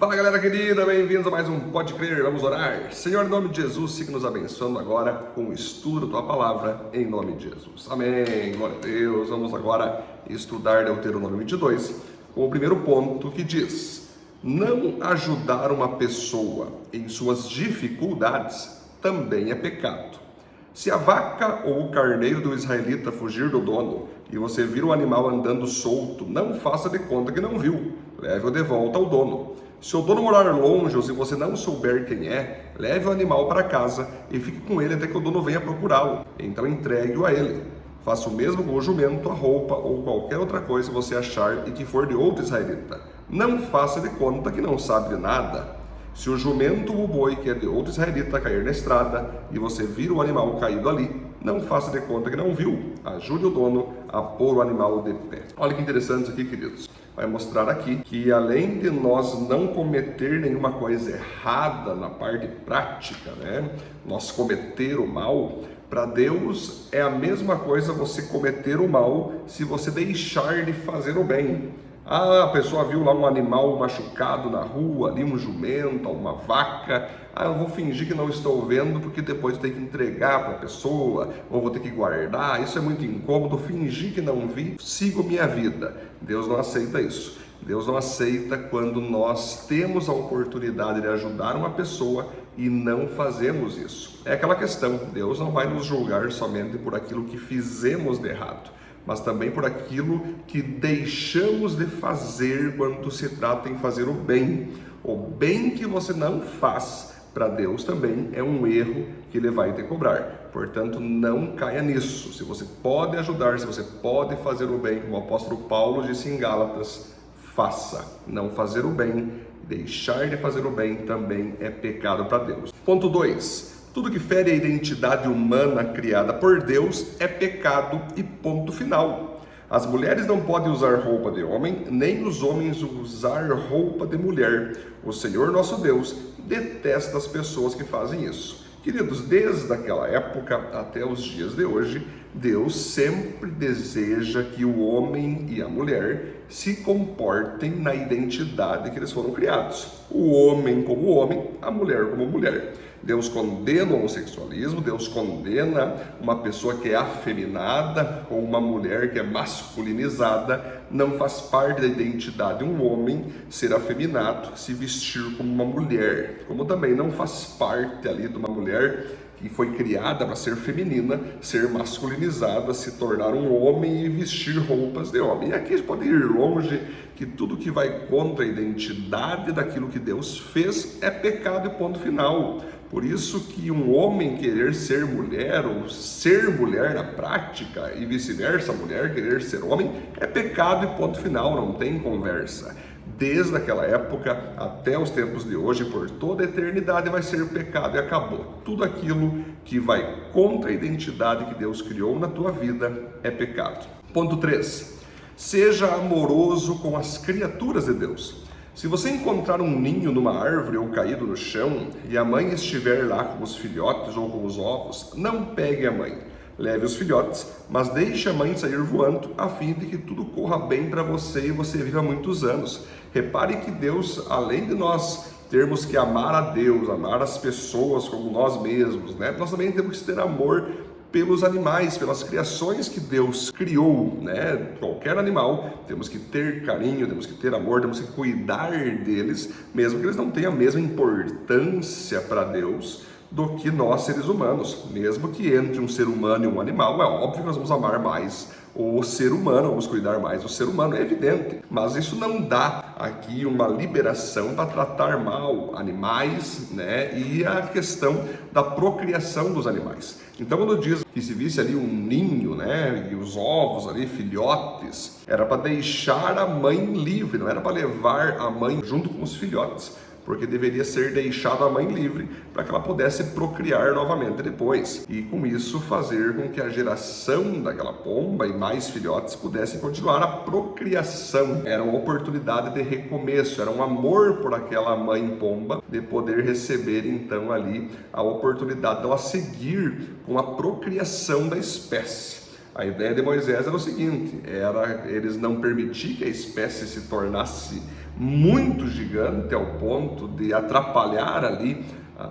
Fala galera querida, bem-vindos a mais um Pode Crer, vamos orar. Senhor, em nome de Jesus, siga nos abençoando agora com o estudo da Tua Palavra, em nome de Jesus. Amém, glória a Deus. Vamos agora estudar Deuteronômio 22, com o primeiro ponto que diz: não ajudar uma pessoa em suas dificuldades também é pecado. Se a vaca ou o carneiro do israelita fugir do dono e você vir o animal andando solto, não faça de conta que não viu, leve-o de volta ao dono. Se o dono morar longe ou se você não souber quem é, leve o animal para casa e fique com ele até que o dono venha procurá-lo. Então entregue-o a ele. Faça o mesmo com o jumento, a roupa ou qualquer outra coisa que você achar e que for de outro israelita. Não faça de conta que não sabe de nada. Se o jumento ou o boi que é de outro israelita cair na estrada e você vir o animal caído ali, não faça de conta que não viu. Ajude o dono a pôr o animal de pé. Olha que interessante isso aqui, queridos. Vai mostrar aqui que além de nós não cometer nenhuma coisa errada na parte prática, nós cometer o mal, para Deus é a mesma coisa você cometer o mal se você deixar de fazer o bem. A pessoa viu lá um animal machucado na rua, ali um jumento, uma vaca. Eu vou fingir que não estou vendo porque depois eu tenho que entregar para a pessoa, ou vou ter que guardar. Isso é muito incômodo, fingir que não vi, sigo minha vida. Deus não aceita isso. Deus não aceita quando nós temos a oportunidade de ajudar uma pessoa e não fazemos isso. É aquela questão, Deus não vai nos julgar somente por aquilo que fizemos de errado, mas também por aquilo que deixamos de fazer quando se trata em fazer o bem. O bem que você não faz, para Deus também é um erro que Ele vai te cobrar. Portanto, não caia nisso. Se você pode ajudar, se você pode fazer o bem, como o apóstolo Paulo disse em Gálatas, faça. Não fazer o bem, deixar de fazer o bem também é pecado para Deus. Ponto 2. Tudo que fere a identidade humana criada por Deus é pecado e ponto final. As mulheres não podem usar roupa de homem, nem os homens usar roupa de mulher. O Senhor nosso Deus detesta as pessoas que fazem isso. Queridos, desde aquela época até os dias de hoje, Deus sempre deseja que o homem e a mulher se comportem na identidade que eles foram criados. O homem como homem, a mulher como mulher. Deus condena o homossexualismo, Deus condena uma pessoa que é afeminada ou uma mulher que é masculinizada. Não faz parte da identidade de um homem ser afeminado, se vestir como uma mulher, como também não faz parte ali de uma mulher que foi criada para ser feminina, ser masculinizada, se tornar um homem e vestir roupas de homem. E aqui a gente pode ir longe, que tudo que vai contra a identidade daquilo que Deus fez é pecado e ponto final. Por isso que um homem querer ser mulher ou ser mulher na prática e vice-versa, mulher querer ser homem, é pecado e ponto final, não tem conversa. Desde aquela época até os tempos de hoje, por toda a eternidade, vai ser pecado e acabou. Tudo aquilo que vai contra a identidade que Deus criou na tua vida é pecado. Ponto 3. Seja amoroso com as criaturas de Deus. Se você encontrar um ninho numa árvore ou caído no chão e a mãe estiver lá com os filhotes ou com os ovos, não pegue a mãe. Leve os filhotes, mas deixe a mãe sair voando, a fim de que tudo corra bem para você e você viva muitos anos. Repare que Deus, além de nós termos que amar a Deus, amar as pessoas como nós mesmos, nós também temos que ter amor pelos animais, pelas criações que Deus criou, Qualquer animal, temos que ter carinho, temos que ter amor, temos que cuidar deles, mesmo que eles não tenham a mesma importância para Deus do que nós seres humanos. Mesmo que entre um ser humano e um animal, é óbvio que nós vamos amar mais o ser humano, vamos cuidar mais do ser humano, é evidente. Mas isso não dá aqui uma liberação para tratar mal animais, e a questão da procriação dos animais. Então, quando diz que se visse ali um ninho, e os ovos ali, filhotes, era para deixar a mãe livre, não era para levar a mãe junto com os filhotes, porque deveria ser deixado a mãe livre para que ela pudesse procriar novamente depois. E com isso fazer com que a geração daquela pomba e mais filhotes pudessem continuar a procriação. Era uma oportunidade de recomeço, era um amor por aquela mãe pomba de poder receber então ali a oportunidade dela seguir com a procriação da espécie. A ideia de Moisés era o seguinte, eles não permitir que a espécie se tornasse muito gigante ao ponto de atrapalhar ali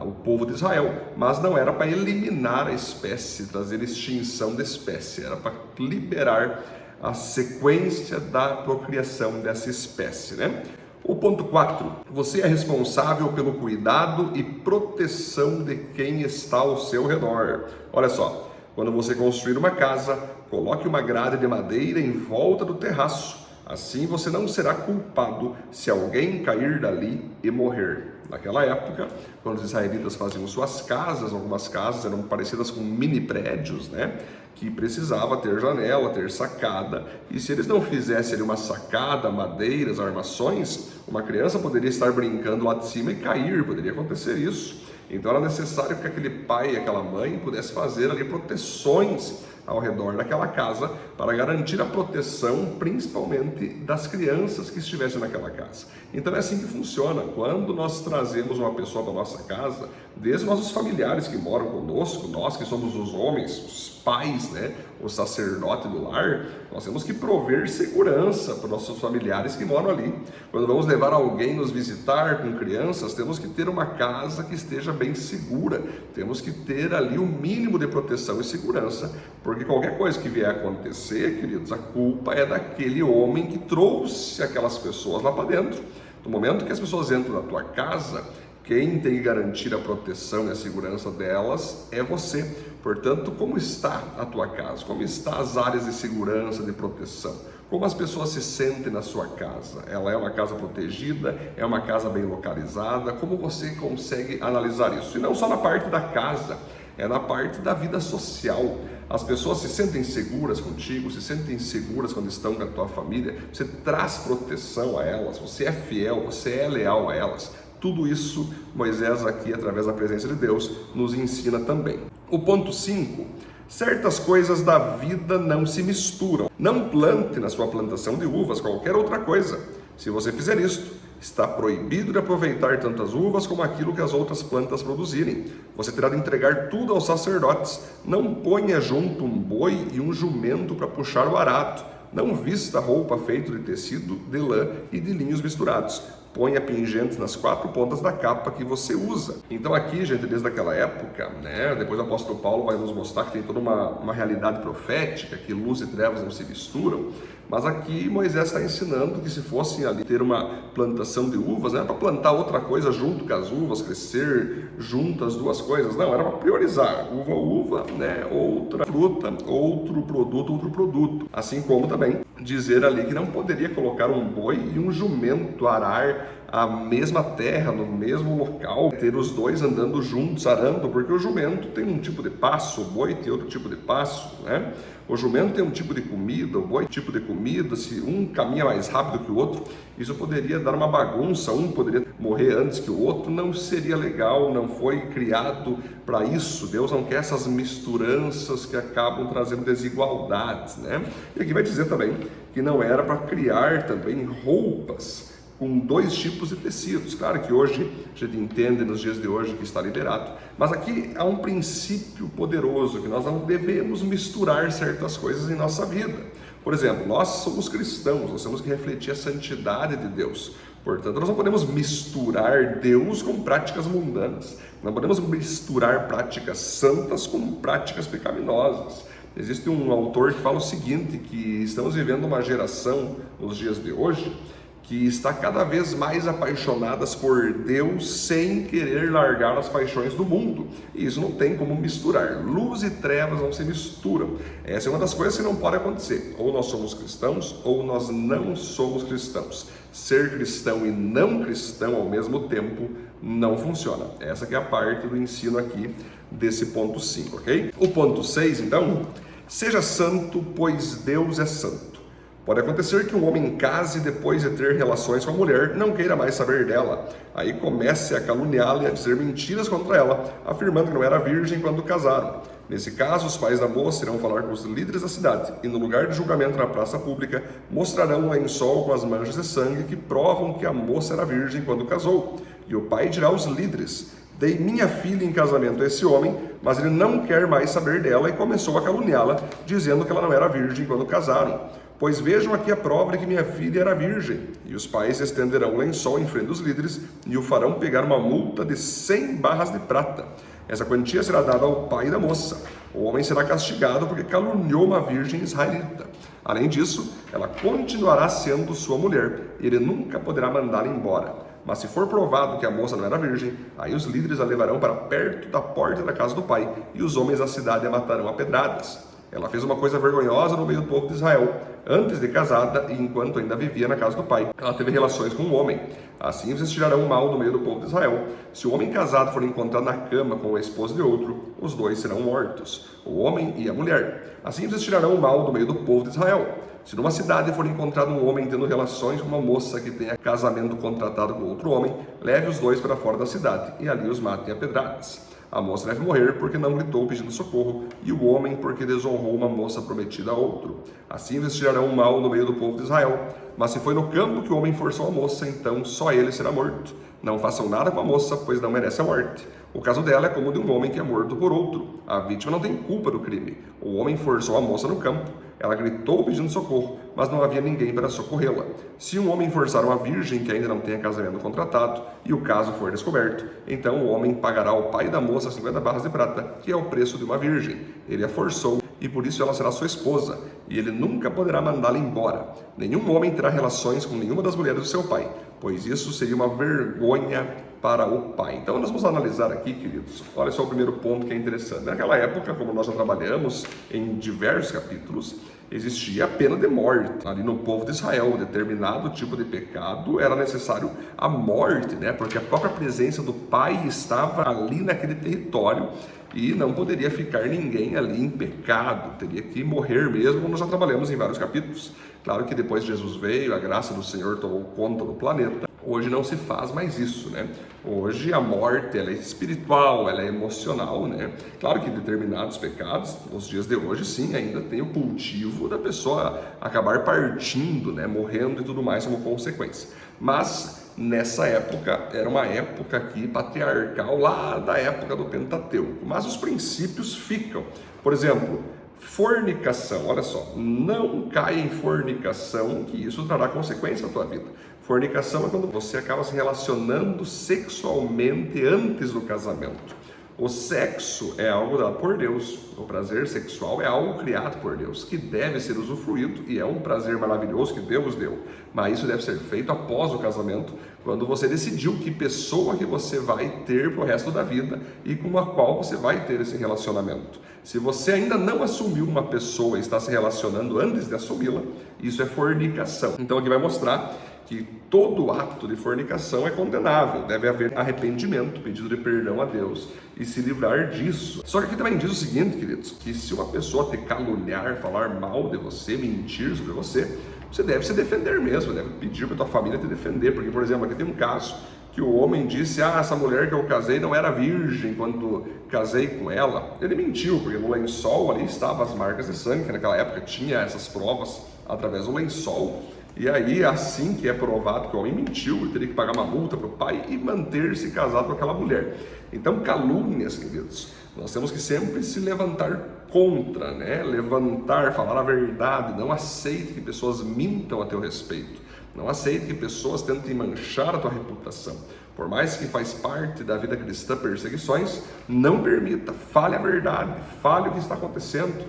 o povo de Israel, mas não era para eliminar a espécie, trazer extinção da espécie, era para liberar a sequência da procriação dessa espécie, né? O ponto 4, você é responsável pelo cuidado e proteção de quem está ao seu redor. Olha só, quando você construir uma casa, coloque uma grade de madeira em volta do terraço. Assim você não será culpado se alguém cair dali e morrer. Naquela época, quando os israelitas faziam suas casas, algumas casas eram parecidas com mini prédios, né? Que precisava ter janela, ter sacada, e se eles não fizessem ali uma sacada, madeiras, armações, uma criança poderia estar brincando lá de cima e cair, poderia acontecer isso. Então era necessário que aquele pai e aquela mãe pudessem fazer ali proteções ao redor daquela casa para garantir a proteção, principalmente das crianças que estivessem naquela casa. Então é assim que funciona. Quando nós trazemos uma pessoa para a nossa casa, desde nossos familiares que moram conosco, nós que somos os homens, os pais, né, o sacerdote do lar, nós temos que prover segurança para nossos familiares que moram ali. Quando vamos levar alguém nos visitar com crianças, temos que ter uma casa que esteja bem segura, temos que ter ali o mínimo de proteção e segurança, porque qualquer coisa que vier a acontecer, queridos, a culpa é daquele homem que trouxe aquelas pessoas lá para dentro. No momento que as pessoas entram na tua casa, quem tem que garantir a proteção e a segurança delas é você. Portanto, como está a tua casa? Como estão as áreas de segurança, de proteção? Como as pessoas se sentem na sua casa? Ela é uma casa protegida? É uma casa bem localizada? Como você consegue analisar isso? E não só na parte da casa, é na parte da vida social. As pessoas se sentem seguras contigo, se sentem seguras quando estão com a tua família, você traz proteção a elas, você é fiel, você é leal a elas. Tudo isso Moisés aqui, através da presença de Deus, nos ensina também. O ponto 5, certas coisas da vida não se misturam. Não plante na sua plantação de uvas qualquer outra coisa. Se você fizer isto, está proibido de aproveitar tanto as uvas como aquilo que as outras plantas produzirem. Você terá de entregar tudo aos sacerdotes. Não ponha junto um boi e um jumento para puxar o arado. Não vista roupa feita de tecido, de lã e de linhos misturados. Ponha pingentes nas 4 pontas da capa que você usa. Então aqui, gente, desde aquela época, né, depois o apóstolo Paulo vai nos mostrar que tem toda uma realidade profética, que luz e trevas não se misturam, mas aqui Moisés está ensinando que se fossem ali ter uma plantação de uvas, não era para plantar outra coisa junto com as uvas, crescer juntas as duas coisas, não, era para priorizar, uva, né, outra fruta, outro produto, assim como também dizer ali que não poderia colocar um boi e um jumento arar a mesma terra, no mesmo local, ter os dois andando juntos, arando, porque o jumento tem um tipo de passo, o boi tem outro tipo de passo, né? O jumento tem um tipo de comida, o boi tem um tipo de comida, se um caminha mais rápido que o outro, isso poderia dar uma bagunça, um poderia morrer antes que o outro, não seria legal, não foi criado para isso. Deus não quer essas misturanças que acabam trazendo desigualdades, né? E aqui vai dizer também que não era para criar também roupas com 2 tipos de tecidos. Claro que hoje a gente entende nos dias de hoje que está liberado, mas aqui há um princípio poderoso que nós não devemos misturar certas coisas em nossa vida. Por exemplo, nós somos cristãos, nós temos que refletir a santidade de Deus. Portanto, nós não podemos misturar Deus com práticas mundanas. Não podemos misturar práticas santas com práticas pecaminosas. Existe um autor que fala o seguinte, que estamos vivendo uma geração nos dias de hoje que está cada vez mais apaixonadas por Deus sem querer largar as paixões do mundo. E isso não tem como misturar. Luz e trevas não se misturam. Essa é uma das coisas que não pode acontecer. Ou nós somos cristãos, ou nós não somos cristãos. Ser cristão e não cristão ao mesmo tempo não funciona. Essa que é a parte do ensino aqui desse ponto 5, ok? O ponto 6, então, seja santo, pois Deus é santo. Pode acontecer que um homem case depois de ter relações com a mulher, não queira mais saber dela. Aí comece a caluniá-la e a dizer mentiras contra ela, afirmando que não era virgem quando casaram. Nesse caso, os pais da moça irão falar com os líderes da cidade e, no lugar de julgamento na praça pública, mostrarão um lençol com as manchas de sangue que provam que a moça era virgem quando casou. E o pai dirá aos líderes: dei minha filha em casamento a esse homem, mas ele não quer mais saber dela, e começou a caluniá-la, dizendo que ela não era virgem quando casaram. Pois vejam aqui a prova de que minha filha era virgem. E os pais estenderão o lençol em frente dos líderes e o farão pegar uma multa de 100 barras de prata. Essa quantia será dada ao pai da moça. O homem será castigado porque caluniou uma virgem israelita. Além disso, ela continuará sendo sua mulher e ele nunca poderá mandá-la embora. Mas se for provado que a moça não era virgem, aí os líderes a levarão para perto da porta da casa do pai e os homens da cidade a matarão a pedradas. Ela fez uma coisa vergonhosa no meio do povo de Israel. Antes de casada e enquanto ainda vivia na casa do pai, ela teve relações com um homem. Assim vocês tirarão o mal do meio do povo de Israel. Se o homem casado for encontrado na cama com a esposa de outro, os dois serão mortos, o homem e a mulher. Assim vocês tirarão o mal do meio do povo de Israel. Se numa cidade for encontrado um homem tendo relações com uma moça que tenha casamento contratado com outro homem, leve os dois para fora da cidade e ali os matem a pedradas. A moça deve morrer porque não gritou pedindo socorro, e o homem porque desonrou uma moça prometida a outro. Assim vocês tirarão o mal no meio do povo de Israel. Mas se foi no campo que o homem forçou a moça, então só ele será morto. Não façam nada com a moça, pois não merece a morte. O caso dela é como o de um homem que é morto por outro. A vítima não tem culpa do crime. O homem forçou a moça no campo. Ela gritou pedindo socorro, mas não havia ninguém para socorrê-la. Se um homem forçar uma virgem que ainda não tenha casamento contratado e o caso for descoberto, então o homem pagará ao pai da moça 50 barras de prata, que é o preço de uma virgem. Ele a forçou e por isso ela será sua esposa, e ele nunca poderá mandá-la embora. Nenhum homem terá relações com nenhuma das mulheres do seu pai, pois isso seria uma vergonha para o pai. Então nós vamos analisar aqui, queridos, olha só o primeiro ponto que é interessante. Naquela época, como nós já trabalhamos em diversos capítulos, existia a pena de morte. Ali no povo de Israel, determinado tipo de pecado era necessário a morte, né? Porque a própria presença do pai estava ali naquele território e não poderia ficar ninguém ali em pecado, teria que morrer mesmo, como nós já trabalhamos em vários capítulos. Claro que depois Jesus veio, a graça do Senhor tomou conta do planeta. Hoje não se faz mais isso, né? Hoje a morte, ela é espiritual, ela é emocional, né? Claro que determinados pecados, nos dias de hoje, sim, ainda tem o cultivo da pessoa acabar partindo, né? Morrendo e tudo mais como consequência. Mas nessa época, era uma época aqui patriarcal, lá da época do Pentateuco. Mas os princípios ficam. Por exemplo, fornicação, olha só, não caia em fornicação, que isso trará consequência na tua vida. Fornicação é quando você acaba se relacionando sexualmente antes do casamento. O sexo é algo dado por Deus, o prazer sexual é algo criado por Deus, que deve ser usufruído e é um prazer maravilhoso que Deus deu. Mas isso deve ser feito após o casamento, quando você decidiu que pessoa que você vai ter pro resto da vida e com a qual você vai ter esse relacionamento. Se você ainda não assumiu uma pessoa e está se relacionando antes de assumi-la, isso é fornicação. Então aqui vai mostrar que todo ato de fornicação é condenável, deve haver arrependimento, pedido de perdão a Deus e se livrar disso. Só que aqui também diz o seguinte, queridos, que se uma pessoa te caluniar, falar mal de você, mentir sobre você, você deve se defender mesmo, deve pedir para tua família te defender, porque, por exemplo, aqui tem um caso que o homem disse, essa mulher que eu casei não era virgem quando casei com ela. Ele mentiu, porque no lençol ali estavam as marcas de sangue, que naquela época tinha essas provas através do lençol. E aí, assim que é provado que o homem mentiu, ele teria que pagar uma multa para o pai e manter-se casado com aquela mulher. Então, calúnias, queridos, nós temos que sempre se levantar contra, né? Levantar, falar a verdade, não aceite que pessoas mintam a teu respeito. Não aceite que pessoas tentem manchar a tua reputação. Por mais que faz parte da vida cristã perseguições, não permita, fale a verdade, fale o que está acontecendo,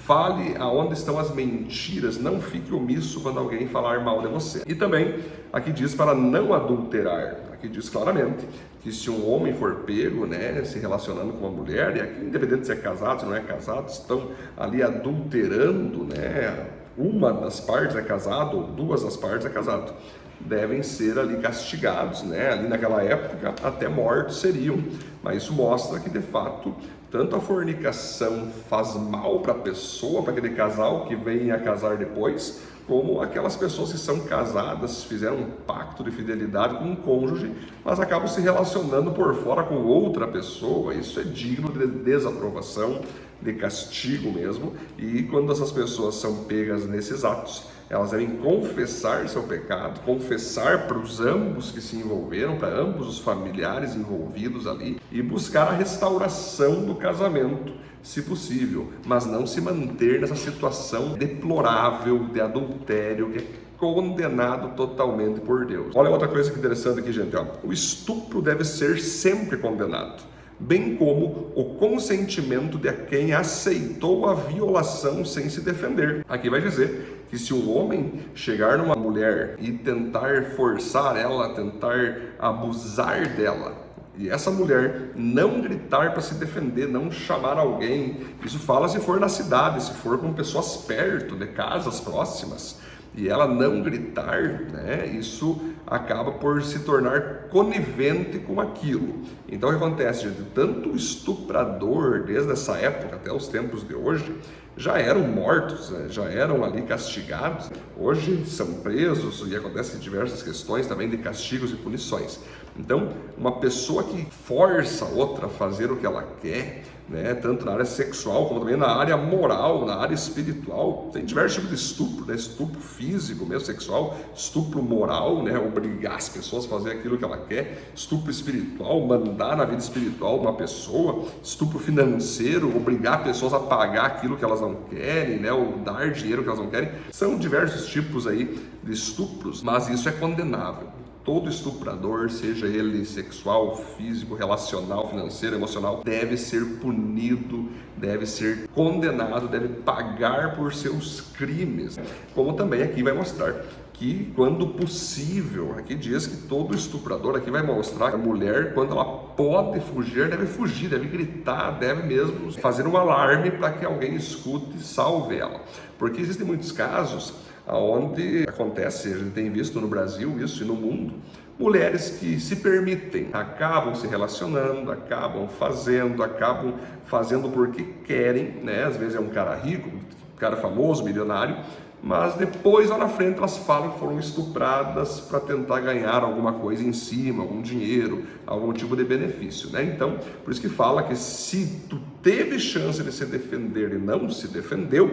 fale aonde estão as mentiras, não fique omisso quando alguém falar mal de você. E também, aqui diz para não adulterar, aqui diz claramente que se um homem for pego, né, se relacionando com uma mulher, e aqui independente se é casado, se não é casado, estão ali adulterando, né, uma das partes é casado ou duas das partes é casado, devem ser ali castigados, né? Ali naquela época até mortos seriam, mas isso mostra que de fato tanto a fornicação faz mal para a pessoa, para aquele casal que vem a casar depois, como aquelas pessoas que são casadas, fizeram um pacto de fidelidade com um cônjuge, mas acabam se relacionando por fora com outra pessoa. Isso é digno de desaprovação, de castigo mesmo, e quando essas pessoas são pegas nesses atos, elas devem confessar seu pecado, confessar para os ambos que se envolveram, para ambos os familiares envolvidos ali, e buscar a restauração do casamento, se possível, mas não se manter nessa situação deplorável de adultério que é condenado totalmente por Deus. Olha outra coisa que interessante aqui, gente, ó. O estupro deve ser sempre condenado, bem como o consentimento de quem aceitou a violação sem se defender. Aqui vai dizer que se um homem chegar numa mulher e tentar forçar ela, tentar abusar dela, e essa mulher não gritar para se defender, não chamar alguém, isso fala se for na cidade, se for com pessoas perto, de casas próximas, e ela não gritar, né, isso acaba por se tornar conivente com aquilo. Então o que acontece, gente? Tanto o estuprador, desde essa época até os tempos de hoje, já eram mortos, né? Já eram ali castigados. Hoje são presos e acontecem diversas questões também de castigos e punições. Então, uma pessoa que força a outra a fazer o que ela quer, né, tanto na área sexual como também na área moral, na área espiritual, tem diversos tipos de estupro, né, estupro físico mesmo, sexual, estupro moral, né, obrigar as pessoas a fazer aquilo que ela quer, estupro espiritual, mandar na vida espiritual uma pessoa, estupro financeiro, obrigar pessoas a pagar aquilo que elas não querem, né, ou dar dinheiro que elas não querem. São diversos tipos aí de estupros, mas isso é condenável. Todo estuprador, seja ele sexual, físico, relacional, financeiro, emocional, deve ser punido, deve ser condenado, deve pagar por seus crimes. Como também aqui vai mostrar que, quando possível, aqui diz que todo estuprador, aqui vai mostrar que a mulher, quando ela pode fugir, deve gritar, deve mesmo fazer um alarme para que alguém escute e salve ela. Porque existem muitos casos onde acontece, a gente tem visto no Brasil isso e no mundo, mulheres que se permitem, acabam se relacionando, acabam fazendo porque querem, né? Às vezes é um cara rico, um cara famoso, milionário, mas depois lá na frente elas falam que foram estupradas para tentar ganhar alguma coisa em cima, algum dinheiro, algum tipo de benefício, né? Então, por isso que fala que se tu teve chance de se defender e não se defendeu,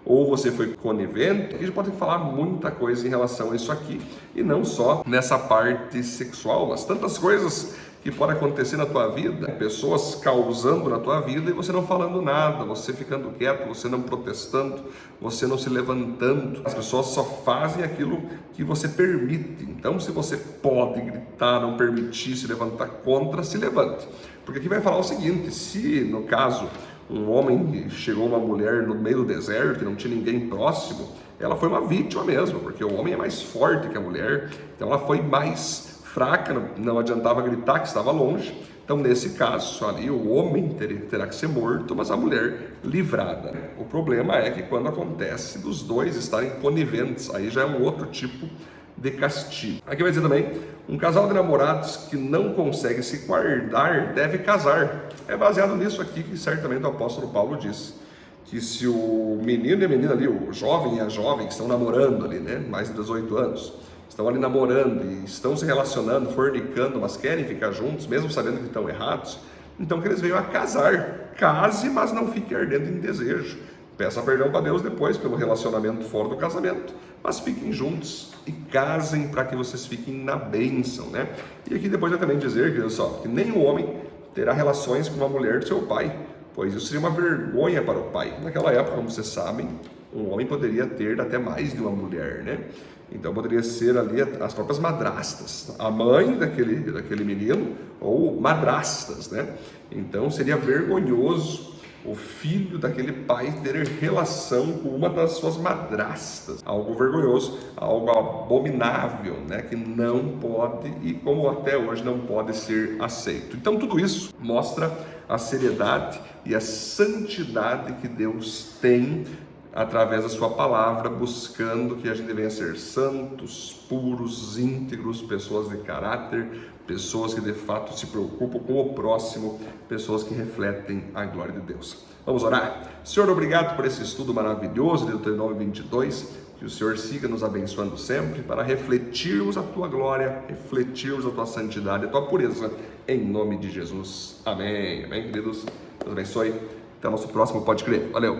ou você foi conivente, a gente pode falar muita coisa em relação a isso aqui, e não só nessa parte sexual, mas tantas coisas que podem acontecer na tua vida, pessoas causando na tua vida e você não falando nada, você ficando quieto, você não protestando, você não se levantando. As pessoas só fazem aquilo que você permite. Então, se você pode gritar, não permitir, se levantar contra, se levante. Porque aqui vai falar o seguinte: se no caso um homem chegou uma mulher no meio do deserto e não tinha ninguém próximo, ela foi uma vítima mesmo, porque o homem é mais forte que a mulher, então ela foi mais fraca, não adiantava gritar que estava longe. Então, nesse caso ali, o homem terá que ser morto, mas a mulher livrada. O problema é que quando acontece dos dois estarem coniventes, aí já é um outro tipo de castigo. Aqui vai dizer também: um casal de namorados que não consegue se guardar deve casar. É baseado nisso aqui que certamente o apóstolo Paulo diz, que se o menino e a menina ali, o jovem e a jovem que estão namorando ali, né, mais de 18 anos, estão ali namorando e estão se relacionando, fornicando, mas querem ficar juntos, mesmo sabendo que estão errados, então que eles venham a casar. Case, mas não fique ardendo em desejo. Peça perdão para Deus depois pelo relacionamento fora do casamento, mas fiquem juntos e casem para que vocês fiquem na bênção, né? E aqui depois vai também dizer que nem o homem terá relações com uma mulher do seu pai, pois isso seria uma vergonha para o pai. Naquela época, como vocês sabem, um homem poderia ter até mais de uma mulher, né? Então poderia ser ali as próprias madrastas, a mãe daquele menino, ou madrastas, né? Então seria vergonhoso o filho daquele pai ter relação com uma das suas madrastas. Algo vergonhoso, algo abominável, né? Que não pode, e como até hoje não pode ser aceito. Então tudo isso mostra a seriedade e a santidade que Deus tem através da sua palavra, buscando que a gente venha ser santos, puros, íntegros, pessoas de caráter, pessoas que de fato se preocupam com o próximo, pessoas que refletem a glória de Deus. Vamos orar? Senhor, obrigado por esse estudo maravilhoso de Deuteronômio 22, que o Senhor siga nos abençoando sempre, para refletirmos a tua glória, refletirmos a tua santidade, a tua pureza, em nome de Jesus. Amém. Amém, queridos? Deus abençoe. Até o nosso próximo Pode Crer. Valeu!